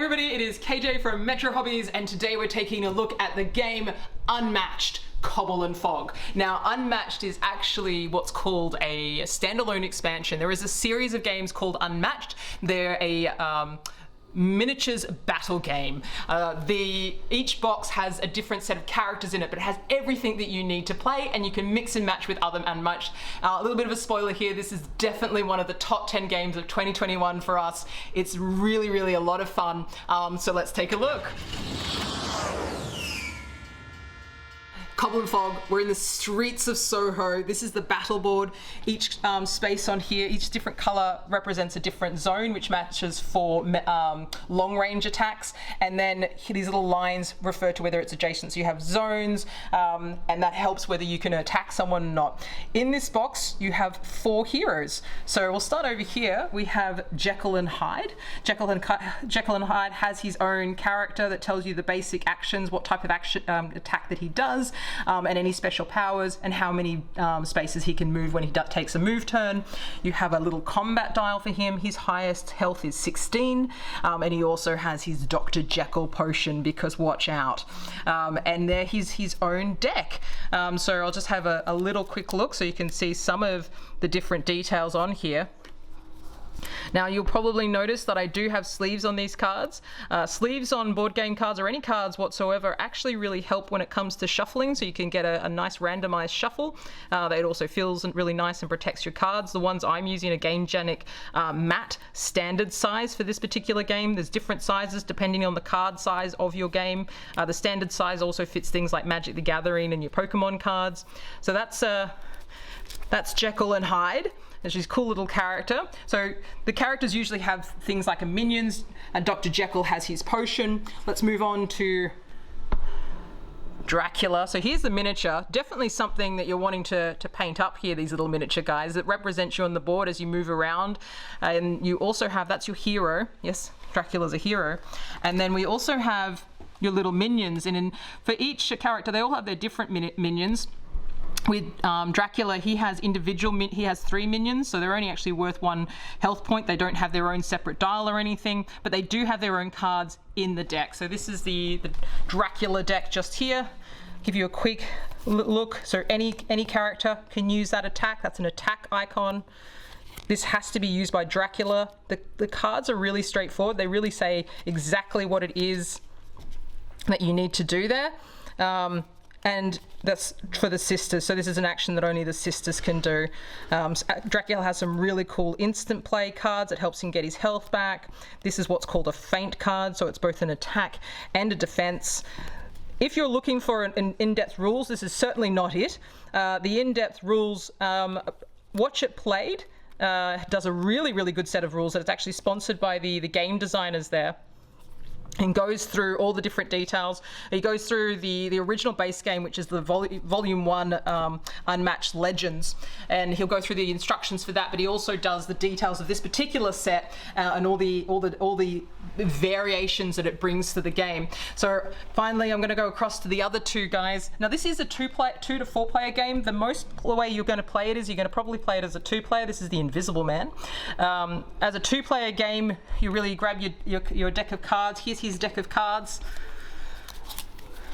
everybody, it is Kayjay from Metro Hobbies, and today we're taking a look at the game Unmatched, Cobble Fog. Now, Unmatched is actually what's called a standalone expansion. There is a series of games called Unmatched. They're a miniatures battle game. Each box has a different set of characters in it, but it has everything that you need to play, and you can mix and match with other Unmatched. A little bit of a spoiler here, this is definitely one of the top 10 games of 2021 for us. It's really a lot of fun, so let's take a look. Cobble Fog, we're in the streets of Soho. This is the battle board. Each space on here, each different color represents a different zone, which matches for long range attacks. And then these little lines refer to whether it's adjacent. So you have zones, and that helps whether you can attack someone or not. In this box, you have 4 heroes. So we'll start over here. We have Jekyll and Hyde. Jekyll and Hyde has his own character that tells you the basic actions, what type of action attack that he does. And any special powers and how many spaces he can move when he takes a move turn. You have a little combat dial for him. His highest health is 16, and he also has his Dr. Jekyll potion, because watch out. And there he's his own deck. So I'll just have a little quick look so you can see some of the different details on here. Now, you'll probably notice that I do have sleeves on these cards. Sleeves on board game cards or any cards whatsoever actually really help when it comes to shuffling, so you can get a nice randomized shuffle. It also feels really nice and protects your cards. The ones I'm using are Gamegenic matte standard size for this particular game. There's different sizes depending on the card size of your game. The standard size also fits things like Magic the Gathering and your Pokemon cards. So that's Jekyll and Hyde. And she's a cool little character. So the characters usually have things like minions, and Dr. Jekyll has his potion. Let's move on to Dracula. So here's the miniature. Definitely something that you're wanting to paint up here, these little miniature guys. It represents you on the board as you move around. And you also have, that's your hero. Yes, Dracula's a hero. And then we also have your little minions. And for each character, they all have their different minions. With Dracula, he has 3 minions, so they're only actually worth 1 health point. They don't have their own separate dial or anything, but they do have their own cards in the deck. So this is the Dracula deck just here. Give you a quick look. So any character can use that attack. That's an attack icon. This has to be used by Dracula. The cards are really straightforward. They really say exactly what it is that you need to do there. And that's for the sisters, so this is an action that only the sisters can do. Dracula has some really cool instant play cards that helps him get his health back. This is what's called a feint card, so it's both an attack and a defense. If you're looking for an in-depth rules, this is certainly not it. The in-depth rules, Watch It Played does a really good set of rules that it's actually sponsored by the game designers there, and goes through all the different details. He goes through the original base game, which is the volume 1 Unmatched Legends, and he'll go through the instructions for that, but he also does the details of this particular set and all the variations that it brings to the game. So finally, I'm going to go across to the other 2 guys. Now, this is a 2 to 4 player game. The way you're going to play it is you're going to probably play it as a 2 player. This is the Invisible Man. As a 2 player game, you really grab your deck of cards. Here's his deck of cards.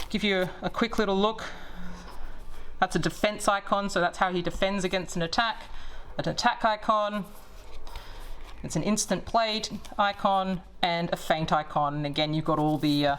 Give you a quick little look. That's a defense icon, so that's how he defends against an attack. An attack icon. It's an instant play icon and a feint icon. And again, you've got all the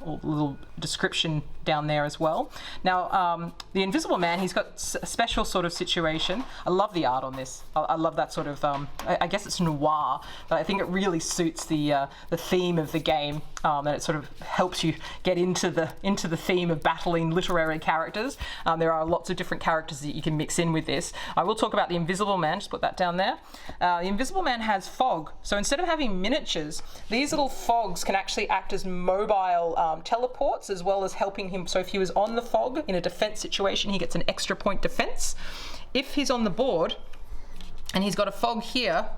little description down there as well. Now, the Invisible Man, he's got a special sort of situation. I love the art on this. I love that sort of, I guess it's noir, but I think it really suits the theme of the game, and it sort of helps you get into the theme of battling literary characters. There are lots of different characters that you can mix in with this. I will talk about the Invisible Man, just put that down there. The Invisible Man has fog, so instead of having miniatures, these little fogs can actually act as mobile teleports, as well as helping him. So if he was on the fog in a defense situation, he gets an extra point defense. If he's on the board and he's got a fog here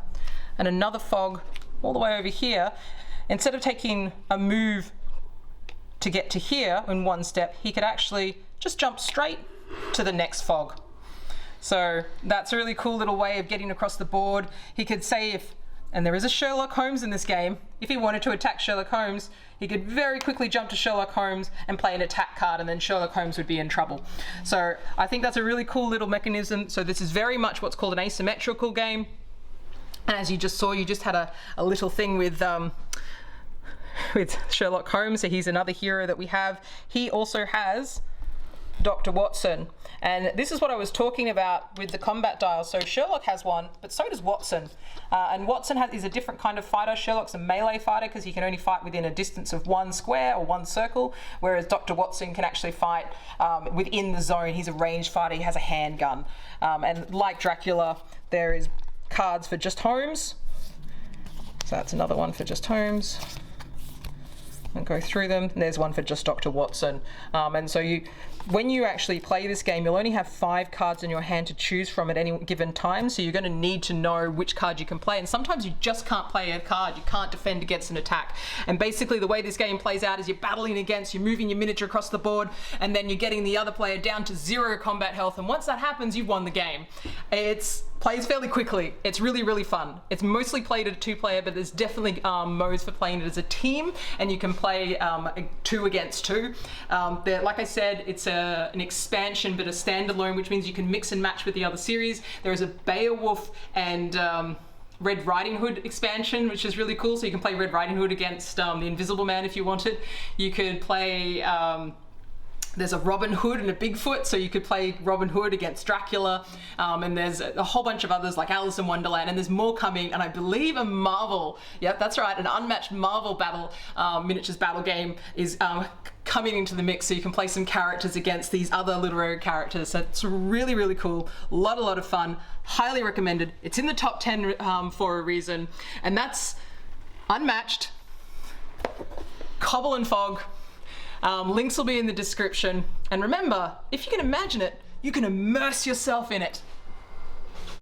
and another fog all the way over here, instead of taking a move to get to here in 1 step, he could actually just jump straight to the next fog. So that's a really cool little way of getting across the board. He could say, if and there is a Sherlock Holmes in this game, if he wanted to attack Sherlock Holmes, he could very quickly jump to Sherlock Holmes and play an attack card, and then Sherlock Holmes would be in trouble. So I think that's a really cool little mechanism. So this is very much what's called an asymmetrical game. And as you just saw, you just had a little thing with Sherlock Holmes. So he's another hero that we have. He also has Dr. Watson. And this is what I was talking about with the combat dial. So Sherlock has one, but so does Watson. And Watson is a different kind of fighter. Sherlock's a melee fighter because he can only fight within a distance of one square or one circle, whereas Dr. Watson can actually fight within the zone. He's a ranged fighter. He has a handgun. And like Dracula, there is cards for just Holmes. So that's another one for just Holmes. And go through them. And there's one for just Dr. Watson. And so when you actually play this game, you'll only have 5 cards in your hand to choose from at any given time. So you're going to need to know which card you can play. And sometimes you just can't play a card. You can't defend against an attack. And basically the way this game plays out is you're battling against, you're moving your miniature across the board, and then you're getting the other player down to 0 combat health. And once that happens, you've won the game. It plays fairly quickly. It's really, really fun. It's mostly played at a 2-player, but there's definitely modes for playing it as a team, and you can play 2 against 2. Like I said, it's an expansion, but a standalone, which means you can mix and match with the other series. There is a Beowulf and Red Riding Hood expansion, which is really cool. So you can play Red Riding Hood against the Invisible Man if you wanted. You could play there's a Robin Hood and a Bigfoot, so you could play Robin Hood against Dracula, and there's a whole bunch of others like Alice in Wonderland, and there's more coming, and I believe a Marvel, yep, that's right, an Unmatched Marvel miniatures battle game is coming into the mix, so you can play some characters against these other literary characters. So it's really, really cool, a lot of fun, highly recommended. It's in the top 10 for a reason, and that's Unmatched, Cobble and Fog. Links will be in the description. And remember, if you can imagine it, you can immerse yourself in it.